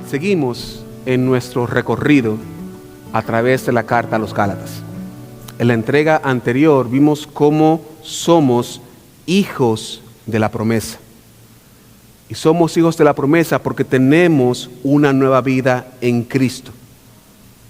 Seguimos en nuestro recorrido a través de la carta a los Gálatas. En la entrega anterior vimos cómo somos hijos de la promesa. Y somos hijos de la promesa porque tenemos una nueva vida en Cristo.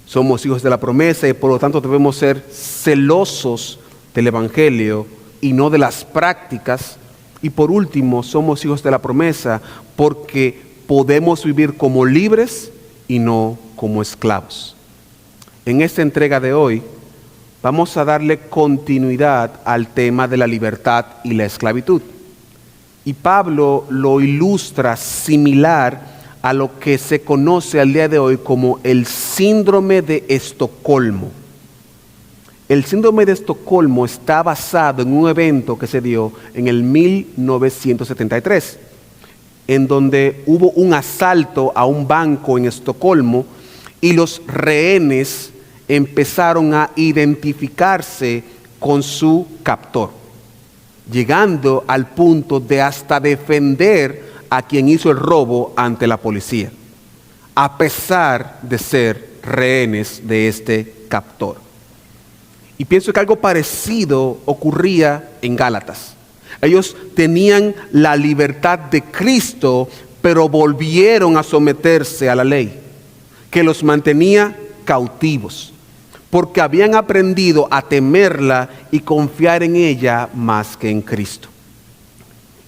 Somos hijos de la promesa y por lo tanto debemos ser celosos del Evangelio y no de las prácticas. Y por último, somos hijos de la promesa porque podemos vivir como libres y no como esclavos. En esta entrega de hoy vamos a darle continuidad al tema de la libertad y la esclavitud. Y Pablo lo ilustra similar a lo que se conoce al día de hoy como el síndrome de Estocolmo. El síndrome de Estocolmo está basado en un evento que se dio en el 1973, en donde hubo un asalto a un banco en Estocolmo y los rehenes empezaron a identificarse con su captor, llegando al punto de hasta defender a quien hizo el robo ante la policía, a pesar de ser rehenes de este captor. Y pienso que algo parecido ocurría en Gálatas. Ellos tenían la libertad de Cristo, pero volvieron a someterse a la ley, que los mantenía cautivos, porque habían aprendido a temerla y confiar en ella más que en Cristo.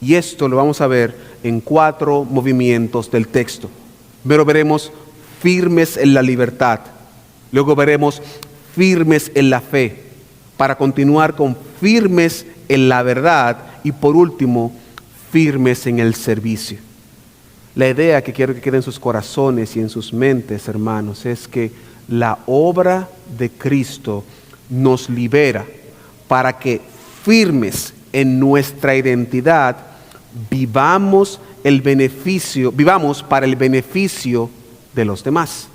Y esto lo vamos a ver en 4 movimientos del texto. Primero veremos firmes en la libertad, luego veremos firmes en la fe, para continuar con firmes en la verdad y por último, firmes en el servicio. La idea que quiero que quede en sus corazones y en sus mentes, hermanos, es que la obra de Cristo nos libera para que firmes en nuestra identidad vivamos para el beneficio de los demás.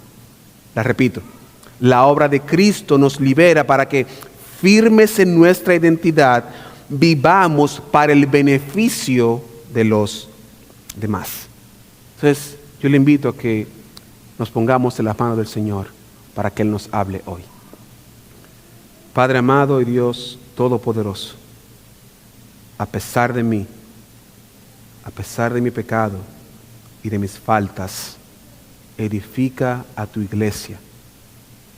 La repito, la obra de Cristo nos libera para que firmes en nuestra identidad vivamos para el beneficio de los demás. Entonces, yo le invito a que nos pongamos en las manos del Señor para que Él nos hable hoy. Padre amado y Dios todopoderoso, a pesar de mí, a pesar de mi pecado y de mis faltas, edifica a tu iglesia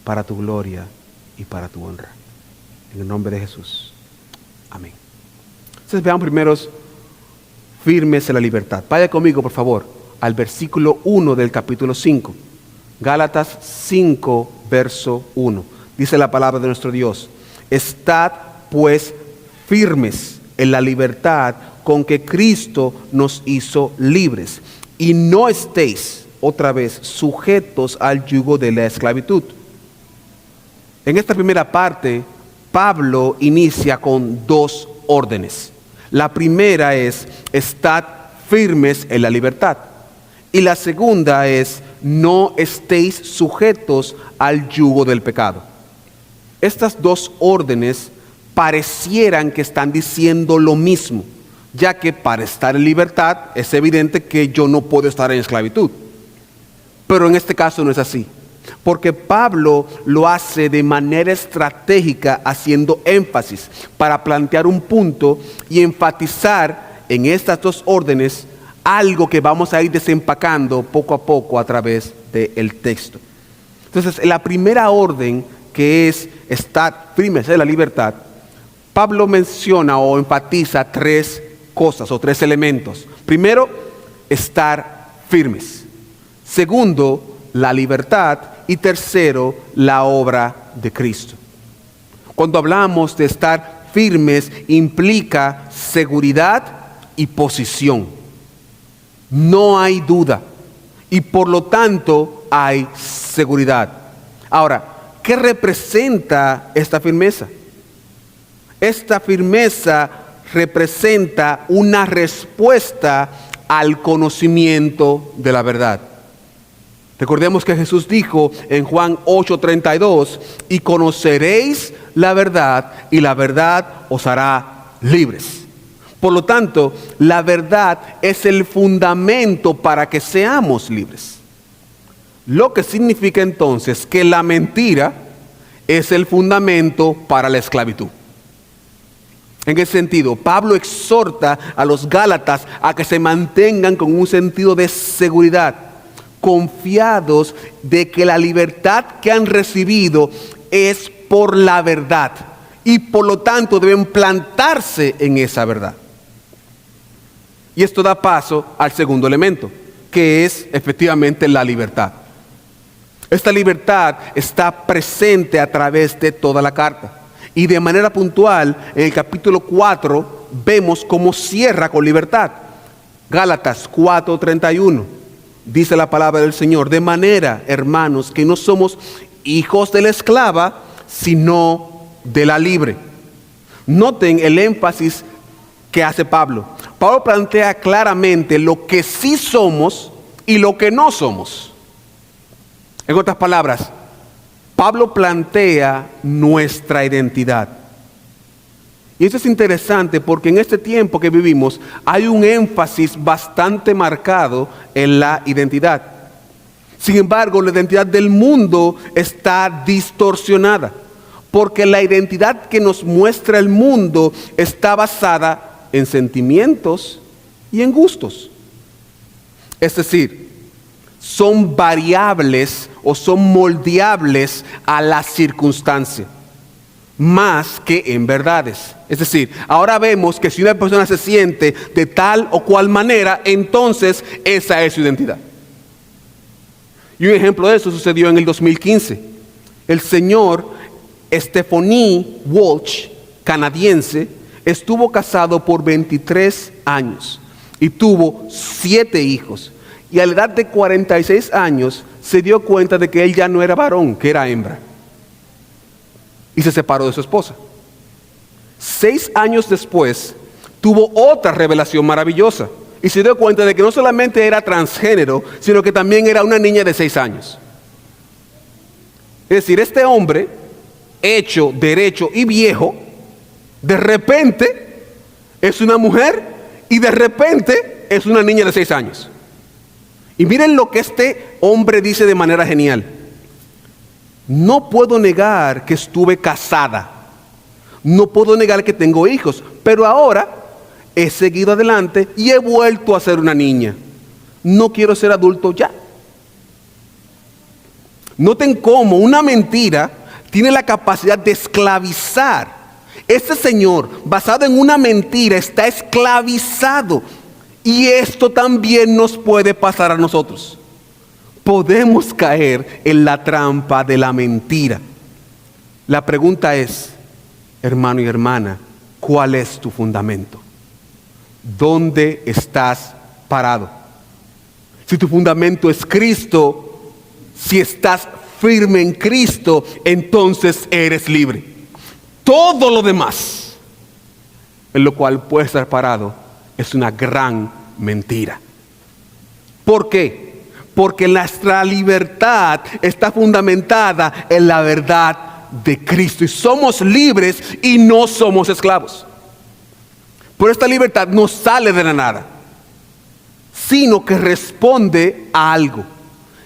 para tu gloria y para tu honra. En el nombre de Jesús. Amén. Entonces veamos primeros firmes en la libertad. Vaya conmigo, por favor, al versículo 1 del capítulo 5. Gálatas 5, verso 1. Dice la palabra de nuestro Dios: estad pues firmes en la libertad con que Cristo nos hizo libres, y no estéis otra vez sujetos al yugo de la esclavitud. En esta primera parte, Pablo inicia con 2 órdenes. La primera es: estad firmes en la libertad. Y la segunda es: no estéis sujetos al yugo del pecado. Estas 2 órdenes parecieran que están diciendo lo mismo, ya que para estar en libertad es evidente que yo no puedo estar en esclavitud. Pero en este caso no es así, porque Pablo lo hace de manera estratégica, haciendo énfasis para plantear un punto y enfatizar en estas 2 órdenes algo que vamos a ir desempacando poco a poco a través del texto. Entonces, en la primera orden, que es estar firmes en la libertad, Pablo menciona o enfatiza 3 cosas o 3 elementos. Primero, estar firmes. Segundo, la libertad. Y tercero, la obra de Cristo. Cuando hablamos de estar firmes, implica seguridad y posición. No hay duda y por lo tanto hay seguridad. Ahora, ¿qué representa esta firmeza? Esta firmeza representa una respuesta al conocimiento de la verdad. Recordemos que Jesús dijo en Juan 8:32: y conoceréis la verdad, y la verdad os hará libres. Por lo tanto, la verdad es el fundamento para que seamos libres. Lo que significa entonces que la mentira es el fundamento para la esclavitud. En ese sentido, Pablo exhorta a los Gálatas a que se mantengan con un sentido de seguridad, confiados de que la libertad que han recibido es por la verdad y por lo tanto deben plantarse en esa verdad. Y esto da paso al segundo elemento, que es efectivamente la libertad. Esta libertad está presente a través de toda la carta. Y de manera puntual, en el capítulo 4, vemos cómo cierra con libertad. Gálatas 4:31, dice la palabra del Señor: de manera, hermanos, que no somos hijos de la esclava, sino de la libre. Noten el énfasis que hace Pablo. Pablo plantea claramente lo que sí somos y lo que no somos. En otras palabras, Pablo plantea nuestra identidad. Y eso es interesante porque en este tiempo que vivimos hay un énfasis bastante marcado en la identidad. Sin embargo, la identidad del mundo está distorsionada, porque la identidad que nos muestra el mundo está basada en sentimientos y en gustos. Es decir, son variables o son moldeables a la circunstancia, más que en verdades. Es decir, ahora vemos que si una persona se siente de tal o cual manera, entonces esa es su identidad. Y un ejemplo de eso sucedió en el 2015. El señor Stephanie Walsh, canadiense, estuvo casado por 23 años y tuvo 7 hijos. Y a la edad de 46 años se dio cuenta de que él ya no era varón, que era hembra. Y se separó de su esposa. 6 años después tuvo otra revelación maravillosa. Y se dio cuenta de que no solamente era transgénero, sino que también era una niña de 6 años. Es decir, este hombre, hecho, derecho y viejo, de repente es una mujer y de repente es una niña de 6 años. Y miren lo que este hombre dice de manera genial: no puedo negar que estuve casada, no puedo negar que tengo hijos, pero ahora he seguido adelante y he vuelto a ser una niña. No quiero ser adulto ya. Noten cómo una mentira tiene la capacidad de esclavizar. Este señor, basado en una mentira, está esclavizado. Y esto también nos puede pasar a nosotros. Podemos caer en la trampa de la mentira. La pregunta es, hermano y hermana, ¿cuál es tu fundamento? ¿Dónde estás parado? Si tu fundamento es Cristo, si estás firme en Cristo, entonces eres libre. Todo lo demás, en lo cual puedes estar parado, es una gran mentira. ¿Por qué? Porque nuestra libertad está fundamentada en la verdad de Cristo. Y somos libres y no somos esclavos. Pero esta libertad no sale de la nada, sino que responde a algo.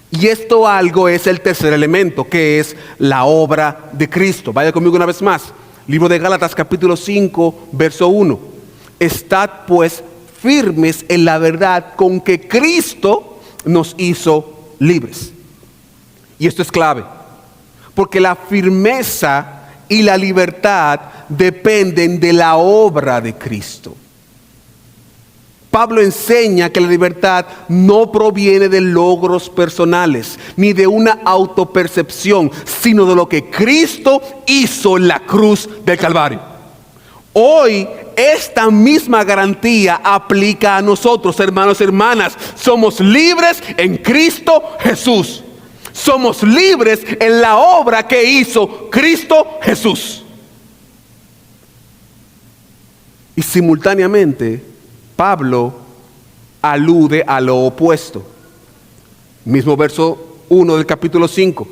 Y esto algo es el tercer elemento, que es la obra de Cristo. Vaya conmigo una vez más. Libro de Gálatas capítulo 5, verso 1. Estad pues firmes en la verdad con que Cristo nos hizo libres. Y esto es clave, porque la firmeza y la libertad dependen de la obra de Cristo. Pablo enseña que la libertad no proviene de logros personales, ni de una autopercepción, sino de lo que Cristo hizo en la cruz del Calvario. Hoy esta misma garantía aplica a nosotros, hermanos y hermanas. Somos libres en Cristo Jesús. Somos libres en la obra que hizo Cristo Jesús. Y simultáneamente, Pablo alude a lo opuesto. Mismo verso 1 del capítulo 5,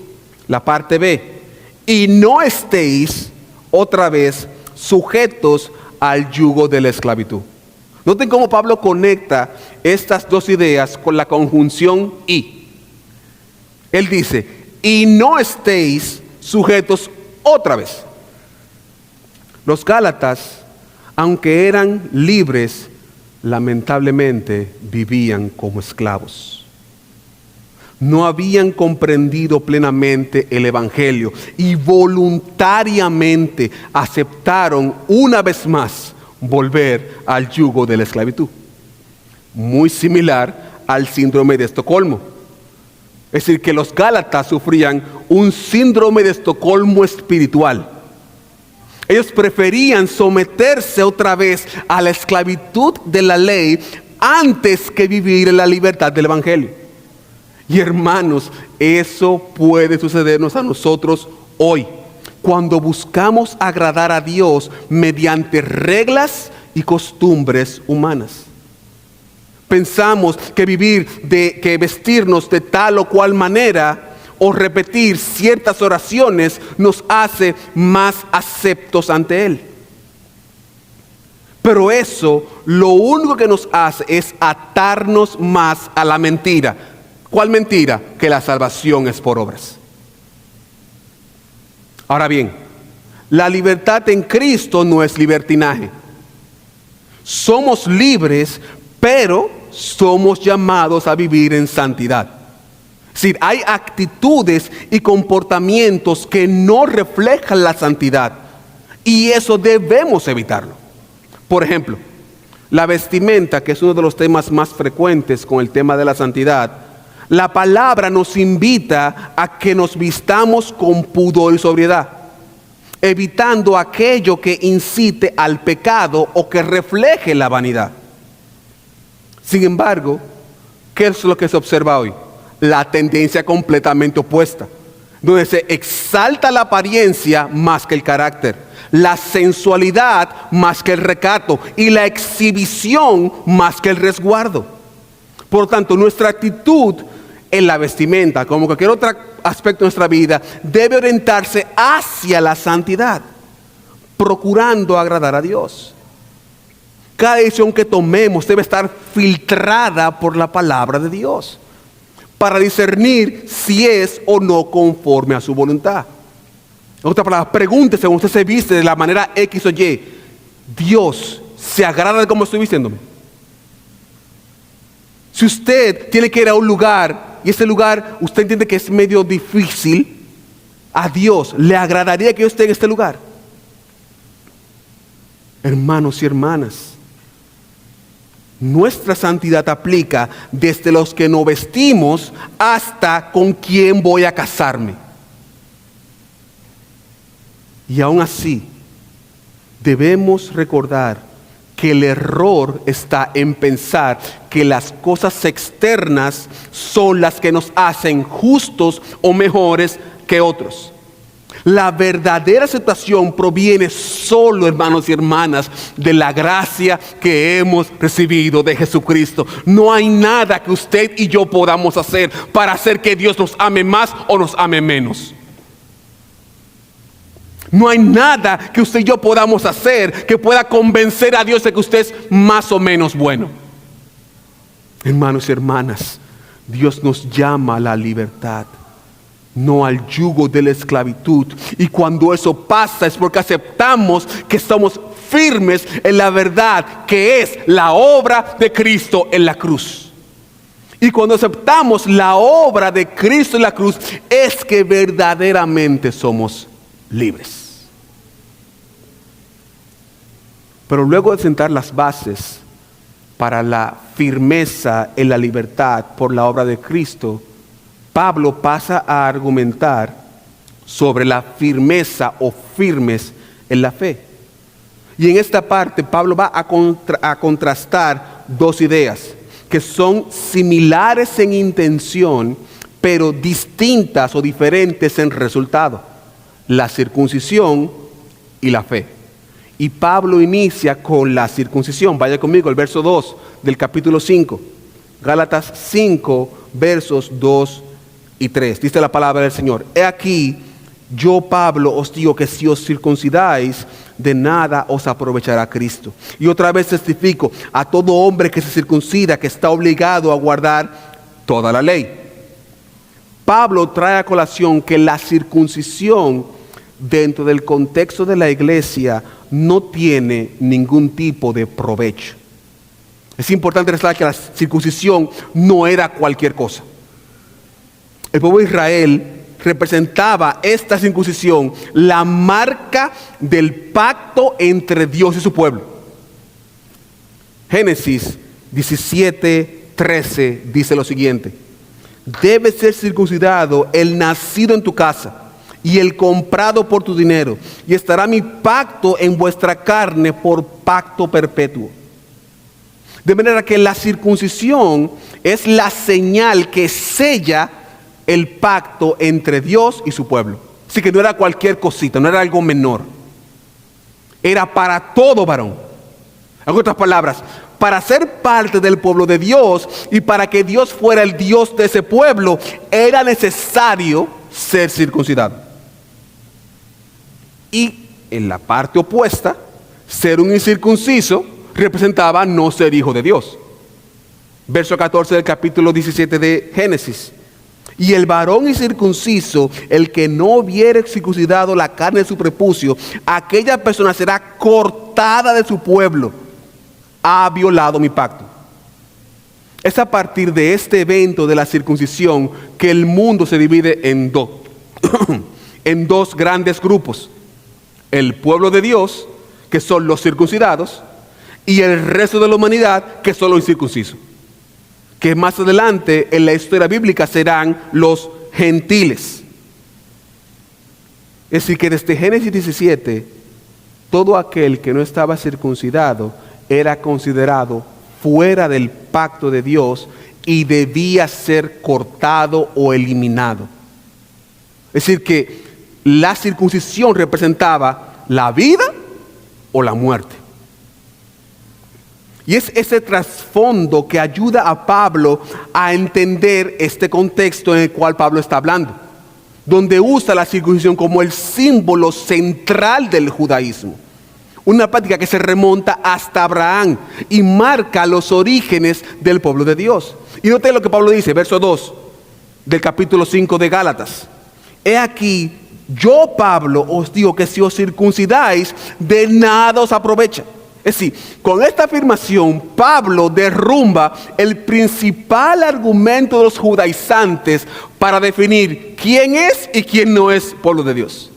la parte B. Y no estéis otra vez sujetos al yugo de la esclavitud. Noten cómo Pablo conecta estas dos ideas con la conjunción y. Él dice, y no estéis sujetos otra vez. Los Gálatas, aunque eran libres, lamentablemente vivían como esclavos. No habían comprendido plenamente el Evangelio y voluntariamente aceptaron una vez más volver al yugo de la esclavitud. Muy similar al síndrome de Estocolmo. Es decir, que los Gálatas sufrían un síndrome de Estocolmo espiritual. Ellos preferían someterse otra vez a la esclavitud de la ley antes que vivir en la libertad del Evangelio. Y hermanos, eso puede sucedernos a nosotros hoy, cuando buscamos agradar a Dios mediante reglas y costumbres humanas. Pensamos que que vestirnos de tal o cual manera o repetir ciertas oraciones nos hace más aceptos ante Él. Pero eso lo único que nos hace es atarnos más a la mentira. ¿Cuál mentira? Que la salvación es por obras. Ahora bien, la libertad en Cristo no es libertinaje. Somos libres, pero somos llamados a vivir en santidad. Es decir, hay actitudes y comportamientos que no reflejan la santidad, y eso debemos evitarlo. Por ejemplo, la vestimenta, que es uno de los temas más frecuentes con el tema de la santidad. La palabra nos invita a que nos vistamos con pudor y sobriedad, evitando aquello que incite al pecado o que refleje la vanidad. Sin embargo, ¿qué es lo que se observa hoy? La tendencia completamente opuesta, donde se exalta la apariencia más que el carácter, la sensualidad más que el recato y la exhibición más que el resguardo. Por lo tanto, nuestra actitud en la vestimenta, como cualquier otro aspecto de nuestra vida, debe orientarse hacia la santidad, procurando agradar a Dios. Cada decisión que tomemos debe estar filtrada por la palabra de Dios, para discernir si es o no conforme a su voluntad. En otras palabras, pregúntese cuando usted se viste de la manera X o Y, ¿Dios se agrada de cómo estoy vistiéndome? Si usted tiene que ir a un lugar y ese lugar usted entiende que es medio difícil, ¿a Dios le agradaría que yo esté en este lugar? Hermanos y hermanas, nuestra santidad aplica desde los que nos vestimos hasta con quién voy a casarme. Y aún así, debemos recordar que el error está en pensar que las cosas externas son las que nos hacen justos o mejores que otros. La verdadera aceptación proviene solo, hermanos y hermanas, de la gracia que hemos recibido de Jesucristo. No hay nada que usted y yo podamos hacer para hacer que Dios nos ame más o nos ame menos. No hay nada que usted y yo podamos hacer que pueda convencer a Dios de que usted es más o menos bueno. Hermanos y hermanas, Dios nos llama a la libertad, no al yugo de la esclavitud. Y cuando eso pasa es porque aceptamos que estamos firmes en la verdad que es la obra de Cristo en la cruz. Y cuando aceptamos la obra de Cristo en la cruz es que verdaderamente somos libres. Pero luego de sentar las bases para la firmeza en la libertad por la obra de Cristo, Pablo pasa a argumentar sobre la firmeza o firmes en la fe. Y en esta parte Pablo va a contrastar dos ideas que son similares en intención, pero distintas o diferentes en resultado: la circuncisión y la fe. Y Pablo inicia con la circuncisión. Vaya conmigo al verso 2 del capítulo 5. Gálatas 5, versos 2 y 3. Dice la palabra del Señor: He aquí, yo Pablo os digo que si os circuncidáis, de nada os aprovechará Cristo. Y otra vez testifico a todo hombre que se circuncida, que está obligado a guardar toda la ley. Pablo trae a colación que la circuncisión dentro del contexto de la iglesia no tiene ningún tipo de provecho. Es importante resaltar que la circuncisión no era cualquier cosa. El pueblo de Israel representaba esta circuncisión, la marca del pacto entre Dios y su pueblo. Génesis 17:13 dice lo siguiente: debe ser circuncidado el nacido en tu casa y el comprado por tu dinero, y estará mi pacto en vuestra carne por pacto perpetuo. De manera que la circuncisión es la señal que sella el pacto entre Dios y su pueblo. Así que no era cualquier cosita, no era algo menor. Era para todo varón. En otras palabras, para ser parte del pueblo de Dios y para que Dios fuera el Dios de ese pueblo, era necesario ser circuncidado. Y en la parte opuesta, ser un incircunciso representaba no ser hijo de Dios. Verso 14 del capítulo 17 de Génesis. Y el varón incircunciso, el que no hubiere circuncidado la carne de su prepucio, aquella persona será cortada de su pueblo. Ha violado mi pacto. Es a partir de este evento de la circuncisión que el mundo se divide en en dos grandes grupos. El pueblo de Dios, que son los circuncidados, y el resto de la humanidad, que son los incircuncisos, que más adelante en la historia bíblica serán los gentiles. Es decir, que desde Génesis 17, todo aquel que no estaba circuncidado era considerado fuera del pacto de Dios y debía ser cortado o eliminado. Es decir, que la circuncisión representaba la vida o la muerte. Y es ese trasfondo que ayuda a Pablo a entender este contexto en el cual Pablo está hablando, donde usa la circuncisión como el símbolo central del judaísmo. Una práctica que se remonta hasta Abraham y marca los orígenes del pueblo de Dios. Y note lo que Pablo dice, verso 2 del capítulo 5 de Gálatas. He aquí, yo Pablo os digo que si os circuncidáis, de nada os aprovecha. Es decir, con esta afirmación, Pablo derrumba el principal argumento de los judaizantes para definir quién es y quién no es pueblo de Dios.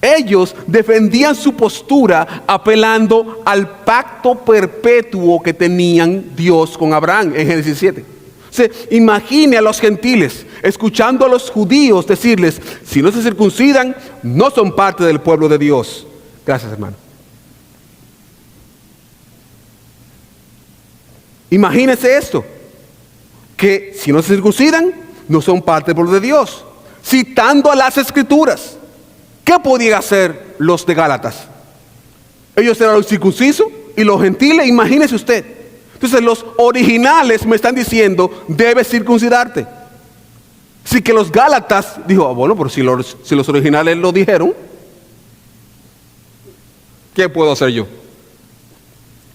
Ellos defendían su postura apelando al pacto perpetuo que tenían Dios con Abraham en Génesis 7. O sea, imagine a los gentiles escuchando a los judíos decirles: si no se circuncidan, no son parte del pueblo de Dios. Gracias, hermano. Imagínense esto, que si no se circuncidan, no son parte del pueblo de Dios. Citando a las Escrituras, ¿qué podían hacer los de Gálatas? Ellos eran los circuncisos y los gentiles, imagínese usted. Entonces los originales me están diciendo: debes circuncidarte. Así que los Gálatas dijo: bueno, pero si los originales lo dijeron, ¿qué puedo hacer yo?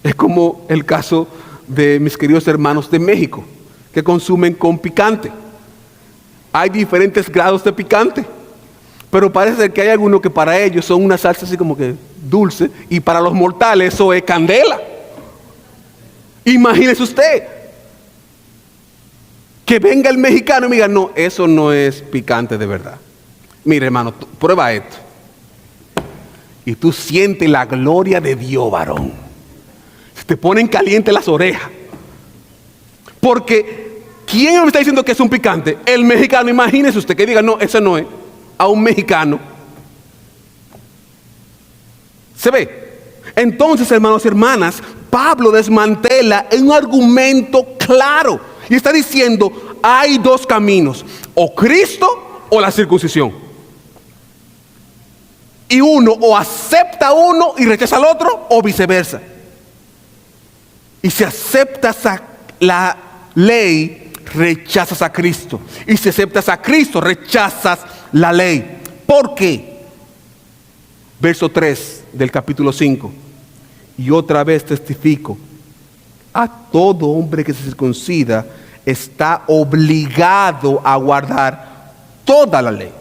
Es como el caso de mis queridos hermanos de México, que consumen con picante. Hay diferentes grados de picante, pero parece ser que hay algunos que para ellos son una salsa así como que dulce, y para los mortales eso es candela. Imagínese usted que venga el mexicano y me diga: no, eso no es picante de verdad. Mire, hermano, prueba esto. Y tú sientes la gloria de Dios, varón. Te ponen caliente las orejas. Porque ¿quién me está diciendo que es un picante? El mexicano. Imagínese usted que diga: no, eso no es. A un mexicano. ¿Se ve? Entonces, hermanos y hermanas, Pablo desmantela un argumento claro y está diciendo: hay dos caminos, o Cristo o la circuncisión. Y uno o acepta uno y rechaza al otro, o viceversa. Y si aceptas la ley, rechazas a Cristo. Y si aceptas a Cristo, rechazas la ley. ¿Por qué? Verso 3 del capítulo 5. Y otra vez testifico: a todo hombre que se circuncida, está obligado a guardar toda la ley.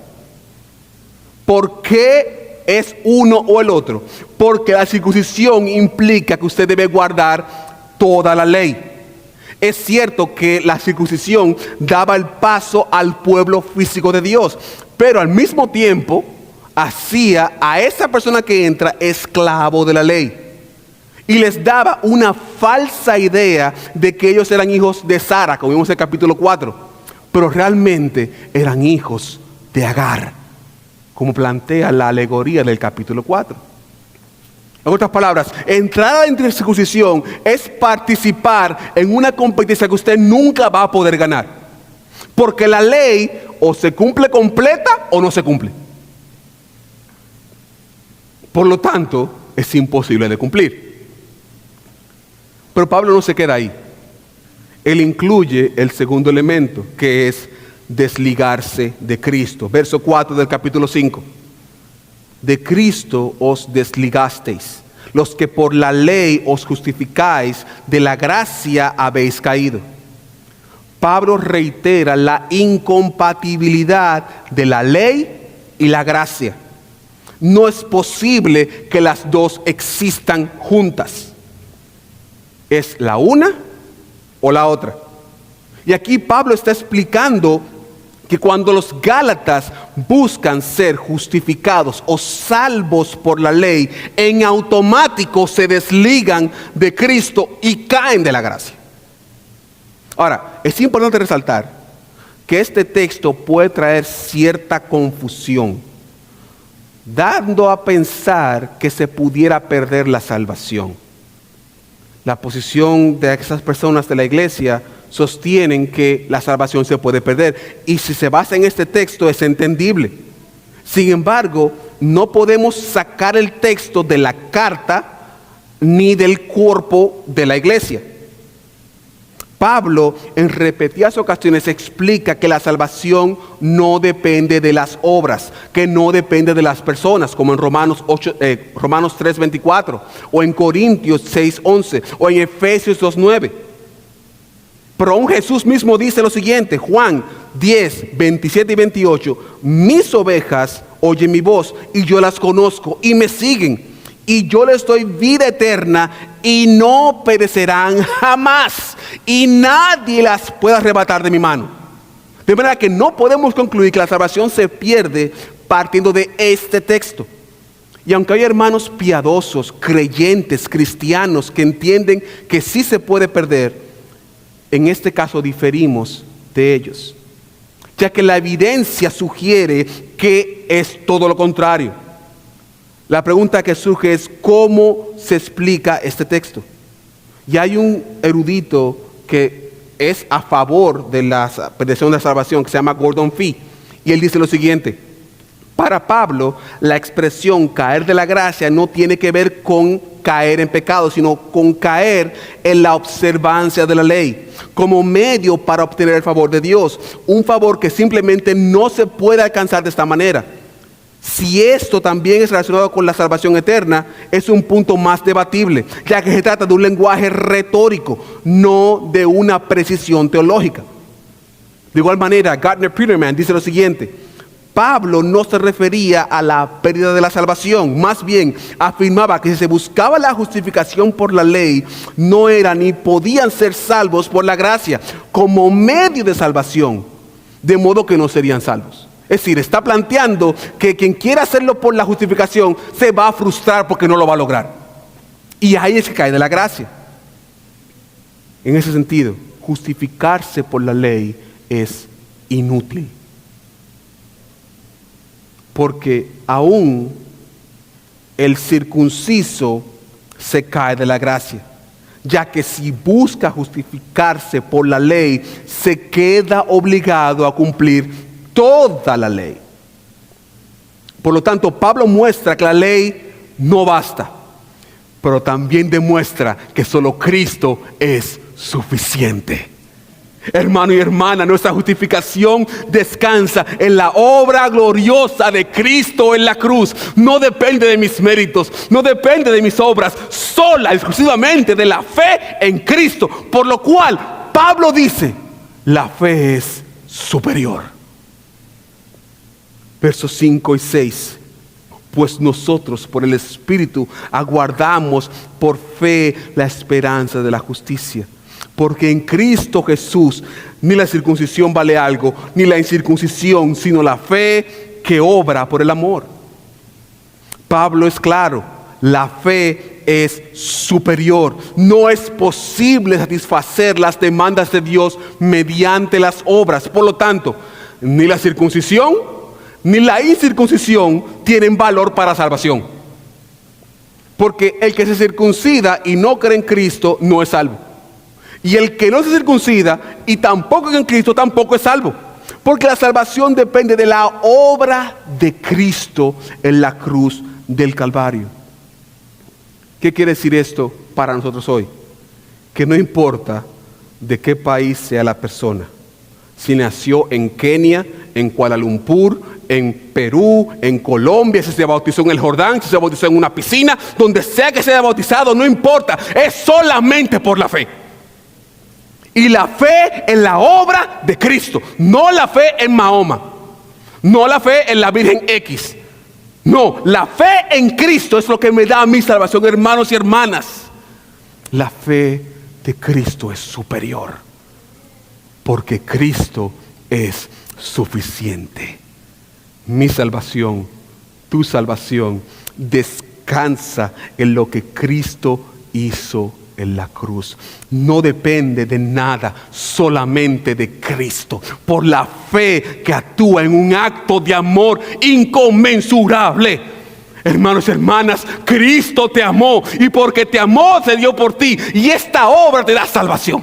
¿Por qué es uno o el otro? Porque la circuncisión implica que usted debe guardar toda la ley. Es cierto que la circuncisión daba el paso al pueblo físico de Dios, pero al mismo tiempo hacía a esa persona que entra esclavo de la ley. Y les daba una falsa idea de que ellos eran hijos de Sara, como vimos en el capítulo 4. Pero realmente eran hijos de Agar, como plantea la alegoría del capítulo 4. En otras palabras, entrar en la circuncisión es participar en una competencia que usted nunca va a poder ganar. Porque la ley o se cumple completa o no se cumple. Por lo tanto, es imposible de cumplir. Pero Pablo no se queda ahí. Él incluye el segundo elemento, que es desligarse de Cristo. Verso 4 del capítulo 5. De Cristo os desligasteis, los que por la ley os justificáis, de la gracia habéis caído. Pablo reitera la incompatibilidad de la ley y la gracia. No es posible que las dos existan juntas. Es la una o la otra. Y aquí Pablo está explicando que cuando los gálatas buscan ser justificados o salvos por la ley, en automático se desligan de Cristo y caen de la gracia. Ahora, es importante resaltar que este texto puede traer cierta confusión, dando a pensar que se pudiera perder la salvación. La posición de esas personas de la iglesia sostienen que la salvación se puede perder. Y si se basa en este texto es entendible. Sin embargo, no podemos sacar el texto de la carta ni del cuerpo de la iglesia. Pablo en repetidas ocasiones explica que la salvación no depende de las obras, que no depende de las personas, como en Romanos 3:24, o en Corintios 6:11, o en Efesios 2:9. Pero aún Jesús mismo dice lo siguiente, Juan 10:27 y 28, mis ovejas oyen mi voz y yo las conozco y me siguen. Y yo les doy vida eterna y no perecerán jamás. Y nadie las puede arrebatar de mi mano. De manera que no podemos concluir que la salvación se pierde partiendo de este texto. Y aunque hay hermanos piadosos, creyentes, cristianos que entienden que sí se puede perder, en este caso diferimos de ellos. Ya que la evidencia sugiere que es todo lo contrario. La pregunta que surge es ¿cómo se explica este texto? Y hay un erudito que es a favor de la predicción de la salvación que se llama Gordon Fee. Y él dice lo siguiente, para Pablo la expresión caer de la gracia no tiene que ver con caer en pecado, sino con caer en la observancia de la ley, como medio para obtener el favor de Dios. Un favor que simplemente no se puede alcanzar de esta manera. Si esto también es relacionado con la salvación eterna, es un punto más debatible, ya que se trata de un lenguaje retórico, no de una precisión teológica. De igual manera, Gardner Peterman dice lo siguiente, Pablo no se refería a la pérdida de la salvación, más bien afirmaba que si se buscaba la justificación por la ley, no eran ni podían ser salvos por la gracia, como medio de salvación, de modo que no serían salvos. Es decir, está planteando que quien quiera hacerlo por la justificación se va a frustrar porque no lo va a lograr. Y ahí es que cae de la gracia. En ese sentido, justificarse por la ley es inútil. Porque aún el circunciso se cae de la gracia. Ya que si busca justificarse por la ley, se queda obligado a cumplir toda la ley. Por lo tanto, Pablo muestra que la ley no basta, pero también demuestra que solo Cristo es suficiente. Hermano y hermana, nuestra justificación descansa en la obra gloriosa de Cristo en la cruz. No depende de mis méritos, no depende de mis obras, sola, exclusivamente de la fe en Cristo. Por lo cual, Pablo dice la fe es superior. Versos 5 y 6. Pues nosotros por el Espíritu aguardamos por fe la esperanza de la justicia. Porque en Cristo Jesús ni la circuncisión vale algo, ni la incircuncisión, sino la fe que obra por el amor. Pablo es claro, la fe es superior. No es posible satisfacer las demandas de Dios mediante las obras. Por lo tanto, ni la circuncisión ni la incircuncisión tienen valor para salvación. Porque el que se circuncida y no cree en Cristo no es salvo. Y el que no se circuncida y tampoco cree en Cristo tampoco es salvo. Porque la salvación depende de la obra de Cristo en la cruz del Calvario. ¿Qué quiere decir esto para nosotros hoy? Que no importa de qué país sea la persona, si nació en Kenia, en Kuala Lumpur, en Perú, en Colombia, si se bautizó en el Jordán, si se bautizó en una piscina, donde sea que se haya bautizado, no importa, es solamente por la fe. Y la fe en la obra de Cristo, no la fe en Mahoma, no la fe en la Virgen X. No, la fe en Cristo es lo que me da mi salvación, hermanos y hermanas. La fe de Cristo es superior, porque Cristo es suficiente. Mi salvación, tu salvación, descansa en lo que Cristo hizo en la cruz. No depende de nada, solamente de Cristo. Por la fe que actúa en un acto de amor inconmensurable. Hermanos y hermanas, Cristo te amó y porque te amó se dio por ti. Y esta obra te da salvación.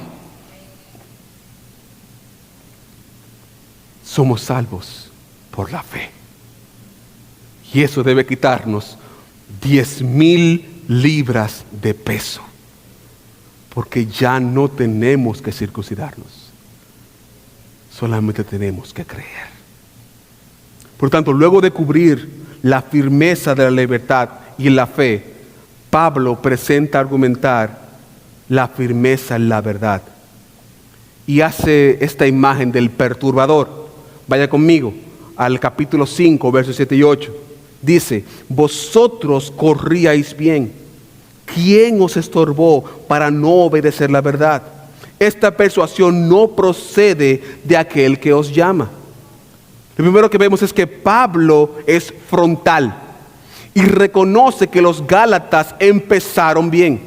Somos salvos por la fe. Y eso debe quitarnos 10,000 libras de peso. Porque ya no tenemos que circuncidarnos. Solamente tenemos que creer. Por tanto, luego de cubrir la firmeza de la libertad y la fe, Pablo presenta argumentar la firmeza en la verdad. Y hace esta imagen del perturbador. Vaya conmigo al capítulo 5, versos 7 y 8. Dice, vosotros corríais bien. ¿Quién os estorbó para no obedecer la verdad? Esta persuasión no procede de aquel que os llama. Lo primero que vemos es que Pablo es frontal y reconoce que los Gálatas empezaron bien,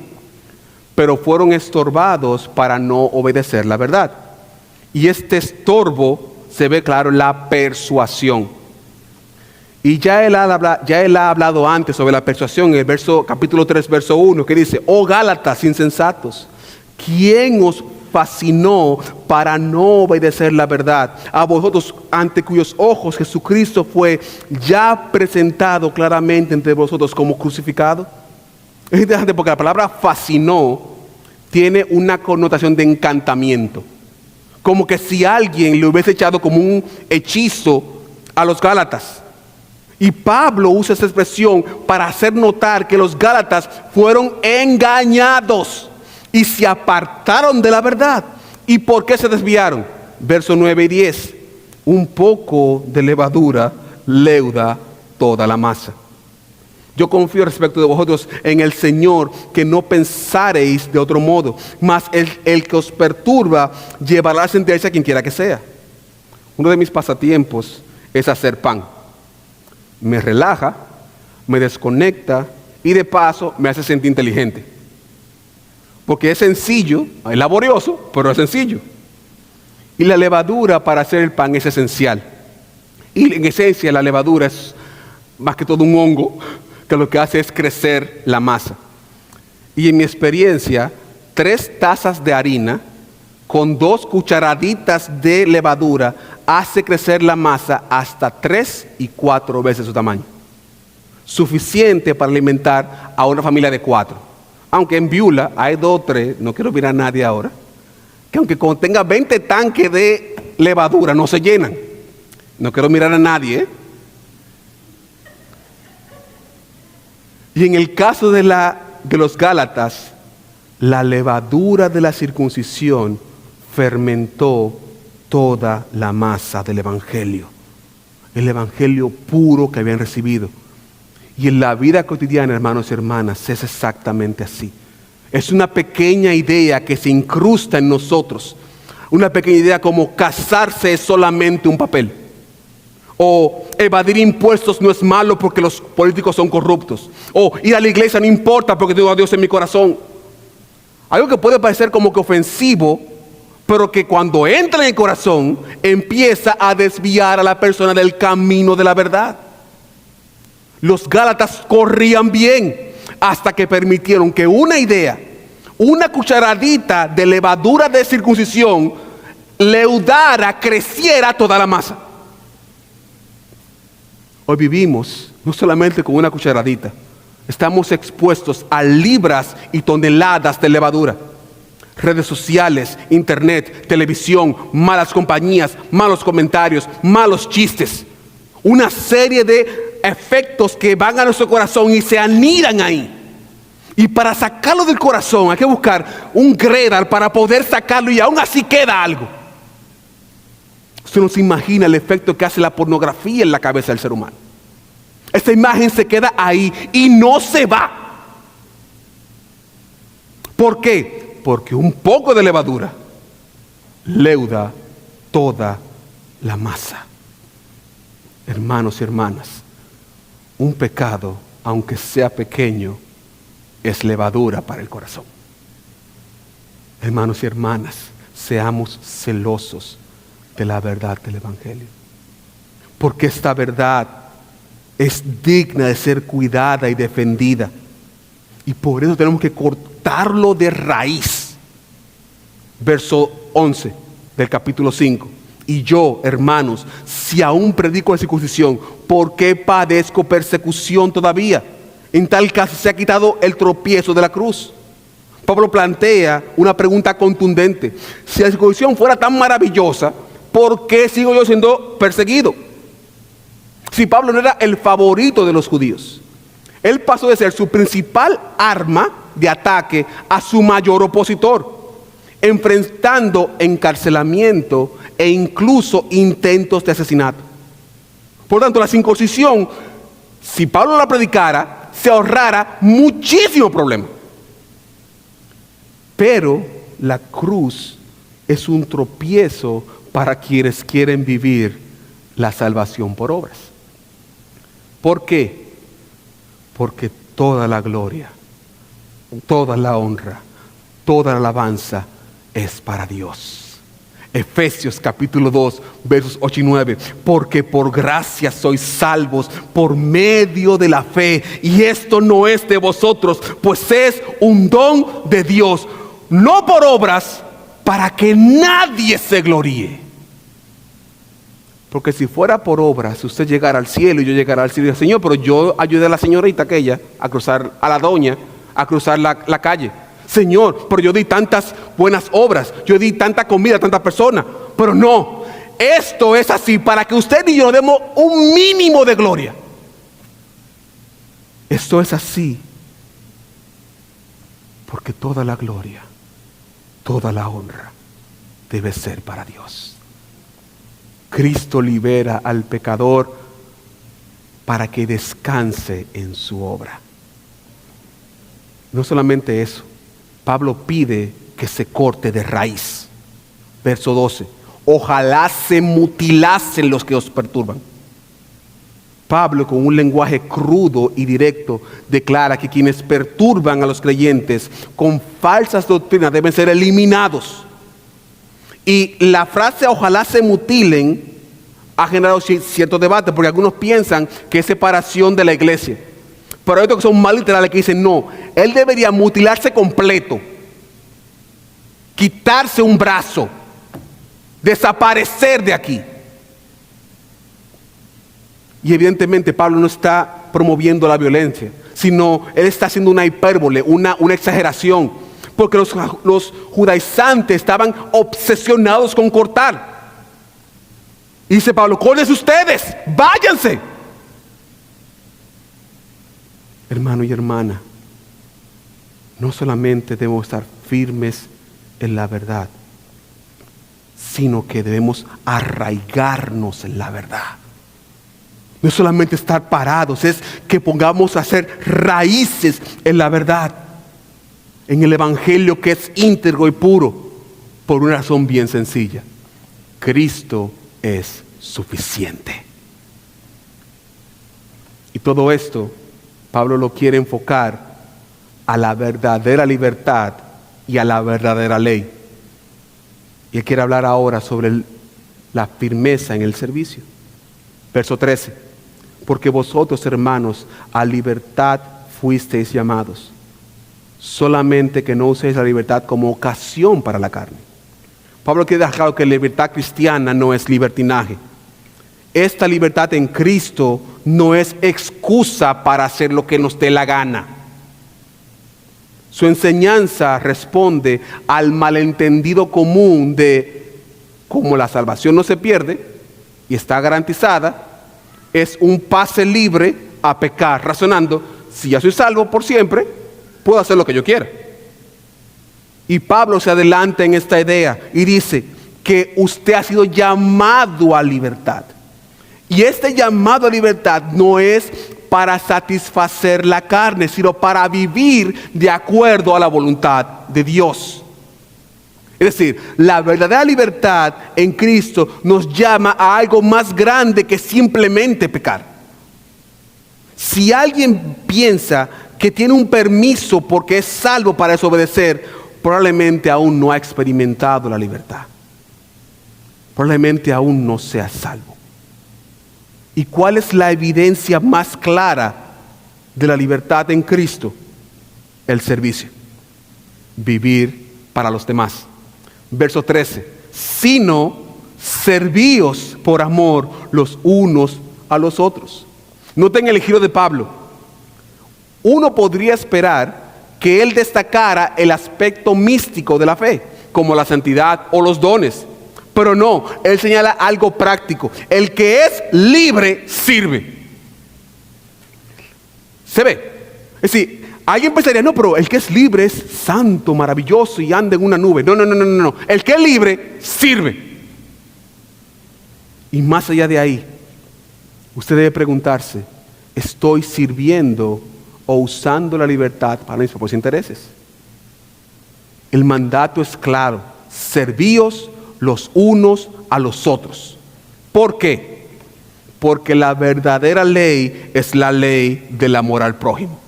pero fueron estorbados para no obedecer la verdad. Y este estorbo se ve claro en la persuasión. Y ya él ha hablado antes sobre la persuasión en el capítulo 3, verso 1, que dice, oh Gálatas insensatos, ¿quién os fascinó para no obedecer la verdad? A vosotros, ante cuyos ojos Jesucristo fue ya presentado claramente entre vosotros como crucificado. Es interesante porque la palabra fascinó tiene una connotación de encantamiento. Como que si alguien le hubiese echado como un hechizo a los Gálatas. Y Pablo usa esta expresión para hacer notar que los Gálatas fueron engañados y se apartaron de la verdad. ¿Y por qué se desviaron? Versos 9 y 10. Un poco de levadura leuda toda la masa. Yo confío respecto de vosotros en el Señor, que no pensaréis de otro modo, mas el que os perturba llevará a sentencia a quien quiera que sea. Uno de mis pasatiempos es hacer pan. Me relaja, me desconecta y de paso me hace sentir inteligente. Porque es sencillo, es laborioso, pero es sencillo. Y la levadura para hacer el pan es esencial. Y en esencia la levadura es más que todo un hongo que lo que hace es crecer la masa. Y en mi experiencia, 3 tazas de harina con 2 cucharaditas de levadura hace crecer la masa hasta 3 y 4 veces su tamaño. Suficiente para alimentar a una familia de 4. Aunque en Viula hay 2 o 3, no quiero mirar a nadie ahora, que aunque contenga 20 tanques de levadura no se llenan. No quiero mirar a nadie, Y en el caso de los Gálatas, la levadura de la circuncisión fermentó toda la masa del Evangelio. El Evangelio puro que habían recibido. Y en la vida cotidiana, hermanos y hermanas, es exactamente así. Es una pequeña idea que se incrusta en nosotros. Una pequeña idea como casarse es solamente un papel. O evadir impuestos no es malo porque los políticos son corruptos. O ir a la iglesia no importa porque tengo a Dios en mi corazón. Algo que puede parecer como que ofensivo, pero que cuando entra en el corazón empieza a desviar a la persona del camino de la verdad. Los Gálatas corrían bien hasta que permitieron que una idea, una cucharadita de levadura de circuncisión, leudara, creciera toda la masa. Hoy vivimos no solamente con una cucharadita, estamos expuestos a libras y toneladas de levadura. Redes sociales, internet, televisión, malas compañías, malos comentarios, malos chistes. Una serie de efectos que van a nuestro corazón y se anidan ahí. Y para sacarlo del corazón hay que buscar un Gredal para poder sacarlo y aún así queda algo. Usted no se imagina el efecto que hace la pornografía en la cabeza del ser humano. Esta imagen se queda ahí y no se va. ¿Por qué? Porque un poco de levadura leuda toda la masa. Hermanos y hermanas, un pecado, aunque sea pequeño, es levadura para el corazón. Hermanos y hermanas, seamos celosos de la verdad del Evangelio. Porque esta verdad es digna de ser cuidada y defendida. Y por eso tenemos que cortarlo de raíz. Verso 11 del capítulo 5. Y yo, hermanos, si aún predico la circuncisión, ¿por qué padezco persecución todavía? En tal caso se ha quitado el tropiezo de la cruz. Pablo plantea una pregunta contundente. Si la circuncisión fuera tan maravillosa, ¿por qué sigo yo siendo perseguido? Si Pablo no era el favorito de los judíos, él pasó de ser su principal arma de ataque a su mayor opositor, enfrentando encarcelamiento e incluso intentos de asesinato. Por tanto, la circuncisión, si Pablo la predicara, se ahorrara muchísimo problema. Pero la cruz es un tropiezo para quienes quieren vivir la salvación por obras. ¿Por qué? Porque toda la gloria, toda la honra, toda la alabanza es para Dios. Efesios capítulo 2, versos 8 y 9. Porque por gracia sois salvos por medio de la fe. Y esto no es de vosotros, pues es un don de Dios. No por obras, para que nadie se gloríe. Porque si fuera por obras, si usted llegara al cielo y yo llegara al cielo y diga, Señor, pero yo ayudé a la señorita aquella a cruzar, a la doña, a cruzar la calle. Señor, pero yo di tantas buenas obras, yo di tanta comida a tantas personas. Pero no, esto es así para que usted y yo nos demos un mínimo de gloria. Esto es así porque toda la gloria, toda la honra debe ser para Dios. Cristo libera al pecador para que descanse en su obra. No solamente eso, Pablo pide que se corte de raíz. Verso 12. Ojalá se mutilasen los que os perturban. Pablo, con un lenguaje crudo y directo, declara que quienes perturban a los creyentes con falsas doctrinas deben ser eliminados. Y la frase ojalá se mutilen ha generado cierto debate, porque algunos piensan que es separación de la iglesia. Pero hay otros que son más literales que dicen no, él debería mutilarse completo, quitarse un brazo, desaparecer de aquí. Y evidentemente Pablo no está promoviendo la violencia, sino él está haciendo una hipérbole, una exageración, porque los judaizantes estaban obsesionados con cortar. Y dice Pablo, córtense ustedes, váyanse. Hermano y hermana, no solamente debemos estar firmes en la verdad, sino que debemos arraigarnos en la verdad. No es solamente estar parados, es que pongamos a hacer raíces en la verdad, en el Evangelio que es íntegro y puro, por una razón bien sencilla: Cristo es suficiente. Y todo esto Pablo lo quiere enfocar a la verdadera libertad y a la verdadera ley. Y él quiere hablar ahora sobre la firmeza en el servicio. Verso 13: porque vosotros, hermanos, a libertad fuisteis llamados, solamente que no uséis la libertad como ocasión para la carne. Pablo quiere dejar claro que la libertad cristiana no es libertinaje. Esta libertad en Cristo no es excusa para hacer lo que nos dé la gana. Su enseñanza responde al malentendido común de como la salvación no se pierde y está garantizada, es un pase libre a pecar, razonando: si ya soy salvo por siempre, puedo hacer lo que yo quiera. Y Pablo se adelanta en esta idea y dice que usted ha sido llamado a libertad. Y este llamado a libertad no es para satisfacer la carne, sino para vivir de acuerdo a la voluntad de Dios. Es decir, la verdadera libertad en Cristo nos llama a algo más grande que simplemente pecar. Si alguien piensa que tiene un permiso porque es salvo para desobedecer, probablemente aún no ha experimentado la libertad. Probablemente aún no sea salvo. ¿Y cuál es la evidencia más clara de la libertad en Cristo? El servicio. Vivir para los demás. Verso 13: sino servíos por amor los unos a los otros. Noten el giro de Pablo. Uno podría esperar que él destacara el aspecto místico de la fe, como la santidad o los dones. Pero no, él señala algo práctico: el que es libre sirve. ¿Se ve? Es decir, alguien pensaría: no, pero el que es libre es santo, maravilloso y anda en una nube. No. El que es libre sirve. Y más allá de ahí, usted debe preguntarse: ¿estoy sirviendo o usando la libertad para mis propios intereses? El mandato es claro: servíos los unos a los otros. ¿Por qué? Porque la verdadera ley es la ley del amor al prójimo.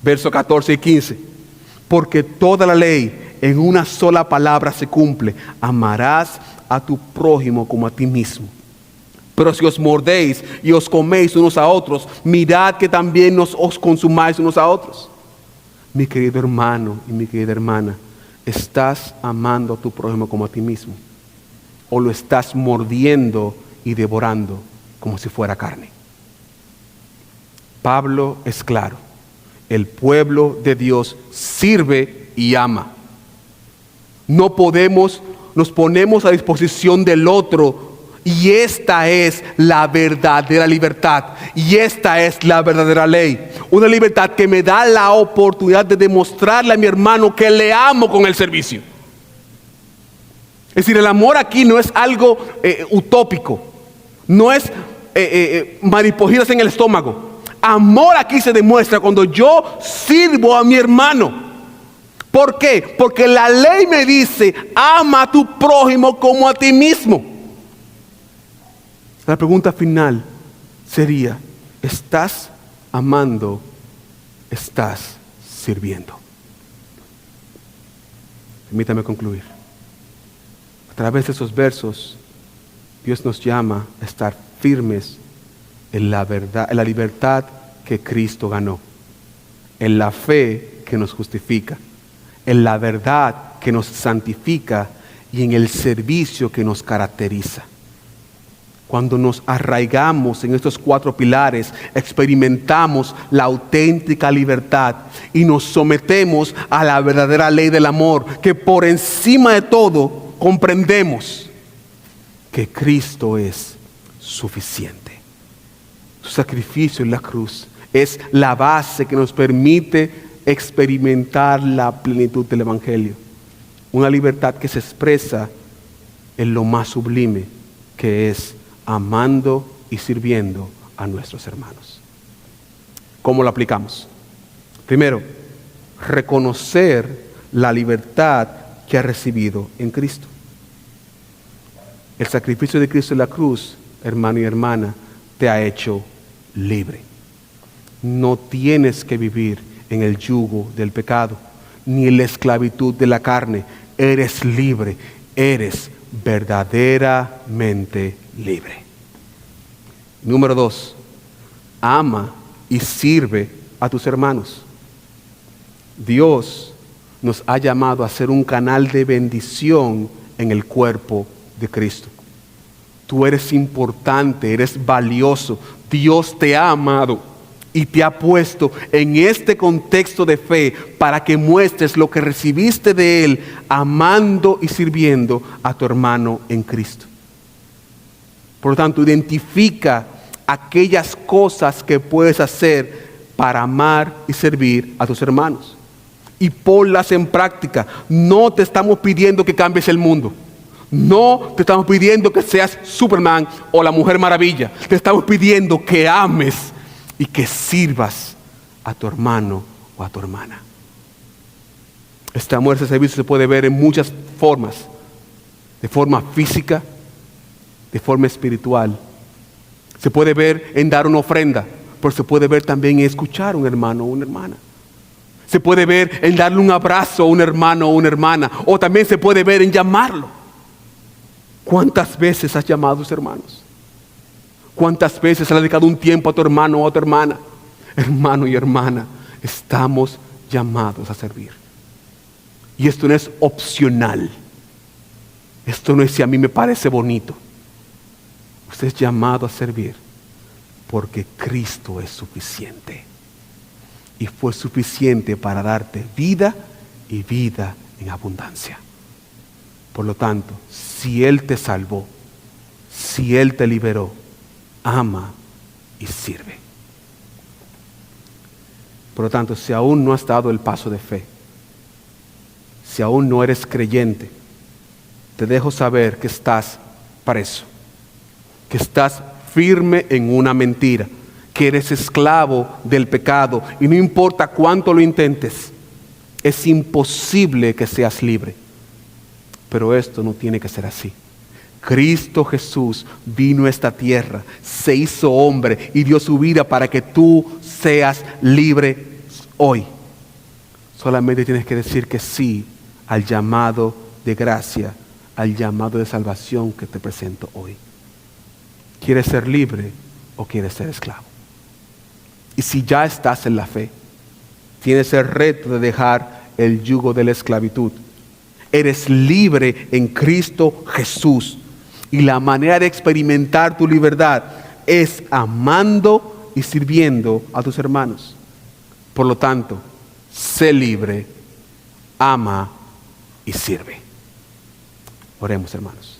Versos 14 y 15. Porque toda la ley en una sola palabra se cumple: amarás a tu prójimo como a ti mismo. Pero si os mordéis y os coméis unos a otros, mirad que también os consumáis unos a otros. Mi querido hermano y mi querida hermana, ¿estás amando a tu prójimo como a ti mismo? ¿O lo estás mordiendo y devorando como si fuera carne? Pablo es claro: el pueblo de Dios sirve y ama. No podemos, nos ponemos a disposición del otro, y esta es la verdadera libertad, y esta es la verdadera ley. Una libertad que me da la oportunidad de demostrarle a mi hermano que le amo con el servicio. Es decir, el amor aquí no es algo utópico, no es maripositas en el estómago. Amor aquí se demuestra cuando yo sirvo a mi hermano. ¿Por qué? Porque la ley me dice: ama a tu prójimo como a ti mismo. La pregunta final sería: ¿estás amando? ¿Estás sirviendo? Permítame concluir. A través de esos versos, Dios nos llama a estar firmes en la verdad, en la libertad que Cristo ganó, en la fe que nos justifica, en la verdad que nos santifica y en el servicio que nos caracteriza. Cuando nos arraigamos en estos 4 pilares, experimentamos la auténtica libertad y nos sometemos a la verdadera ley del amor, que por encima de todo comprendemos que Cristo es suficiente. Su sacrificio en la cruz es la base que nos permite experimentar la plenitud del Evangelio. Una libertad que se expresa en lo más sublime, que es amando y sirviendo a nuestros hermanos. ¿Cómo lo aplicamos? Primero, reconocer la libertad que ha recibido en Cristo. El sacrificio de Cristo en la cruz, hermano y hermana, te ha hecho libre. No tienes que vivir en el yugo del pecado, ni en la esclavitud de la carne. Eres libre, eres verdaderamente libre. Número 2, ama y sirve a tus hermanos. Dios nos ha llamado a ser un canal de bendición en el cuerpo de Cristo. Tú eres importante, eres valioso. Dios te ha amado y te ha puesto en este contexto de fe para que muestres lo que recibiste de Él, amando y sirviendo a tu hermano en Cristo. Por lo tanto, identifica aquellas cosas que puedes hacer para amar y servir a tus hermanos. Y ponlas en práctica. No te estamos pidiendo que cambies el mundo. No te estamos pidiendo que seas Superman o la Mujer Maravilla. Te estamos pidiendo que ames y que sirvas a tu hermano o a tu hermana. Este amor, este servicio se puede ver en muchas formas. De forma física, de forma espiritual. Se puede ver en dar una ofrenda, pero se puede ver también en escuchar a un hermano o una hermana. Se puede ver en darle un abrazo a un hermano o una hermana, o también se puede ver en llamarlo. ¿Cuántas veces has llamado a tus hermanos? ¿Cuántas veces has dedicado un tiempo a tu hermano o a tu hermana? Hermano y hermana, estamos llamados a servir. Y esto no es opcional. Esto no es si a mí me parece bonito. Usted es llamado a servir porque Cristo es suficiente. Y fue suficiente para darte vida y vida en abundancia. Por lo tanto, si Él te salvó, si Él te liberó, ama y sirve. Por lo tanto, si aún no has dado el paso de fe, si aún no eres creyente, te dejo saber que estás preso, que estás firme en una mentira, que eres esclavo del pecado y no importa cuánto lo intentes, es imposible que seas libre. Pero esto no tiene que ser así. Cristo Jesús vino a esta tierra, se hizo hombre y dio su vida para que tú seas libre hoy. Solamente tienes que decir que sí al llamado de gracia, al llamado de salvación que te presento hoy. ¿Quieres ser libre o quieres ser esclavo? Y si ya estás en la fe, tienes el reto de dejar el yugo de la esclavitud. Eres libre en Cristo Jesús. Y la manera de experimentar tu libertad es amando y sirviendo a tus hermanos. Por lo tanto, sé libre, ama y sirve. Oremos, hermanos.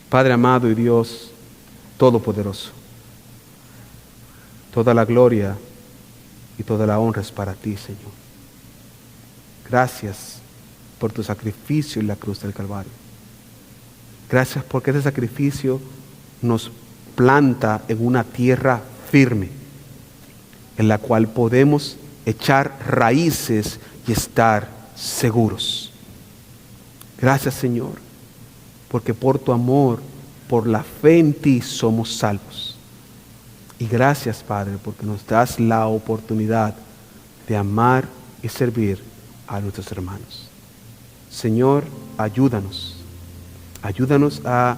Padre amado y Dios todopoderoso, toda la gloria y toda la honra es para ti, Señor. Gracias por tu sacrificio en la cruz del Calvario. Gracias porque ese sacrificio nos planta en una tierra firme, en la cual podemos echar raíces y estar seguros. Gracias, Señor, porque por tu amor, por la fe en ti somos salvos. Y gracias, Padre, porque nos das la oportunidad de amar y servir a nuestros hermanos. Señor, ayúdanos a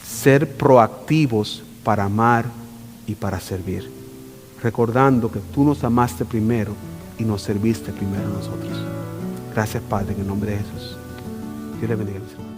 ser proactivos para amar y para servir, recordando que tú nos amaste primero y nos serviste primero a nosotros. Gracias, Padre, en el nombre de Jesús. Dios le bendiga, mis hermanos.